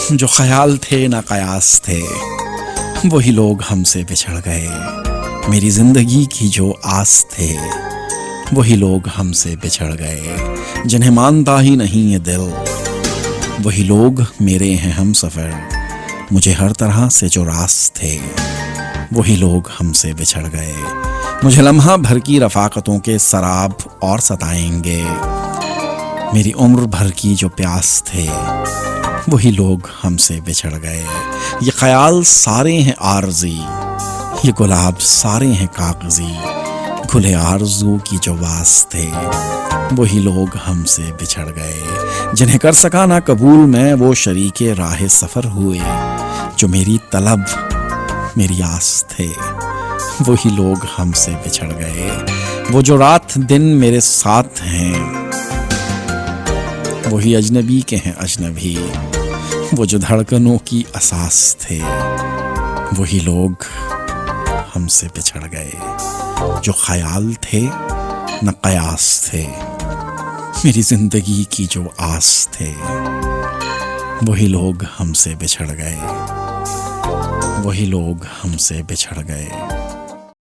جو خیال تھے نہ قیاس تھے وہی لوگ ہم سے بچھڑ گئے، میری زندگی کی جو آس تھے وہی لوگ ہم سے بچھڑ گئے، جنہیں مانتا ہی نہیں یہ دل وہی لوگ میرے ہیں ہم سفر، مجھے ہر طرح سے جو راز تھے وہی لوگ ہم سے بچھڑ گئے، مجھے لمحہ بھر کی رفاقتوں کے سراب اور ستائیں گے، میری عمر بھر کی جو پیاس تھے وہی لوگ ہم سے بچھڑ گئے، یہ خیال سارے ہیں عارضی، یہ گلاب سارے ہیں کاغذی، کھلے آرزو کی جو واس تھے وہی لوگ ہم سے بچھڑ گئے، جنہیں کر سکا نہ قبول میں وہ شریک راہ سفر ہوئے، جو میری طلب میری آس تھے وہی لوگ ہم سے بچھڑ گئے، وہ جو رات دن میرے ساتھ ہیں وہی اجنبی کے ہیں اجنبی، وہ جو دھڑکنوں کی اساس تھے وہی لوگ ہم سے بچھڑ گئے، جو خیال تھے نہ قیاس تھے، میری زندگی کی جو آس تھے وہی لوگ ہم سے بچھڑ گئے، وہی لوگ ہم سے بچھڑ گئے۔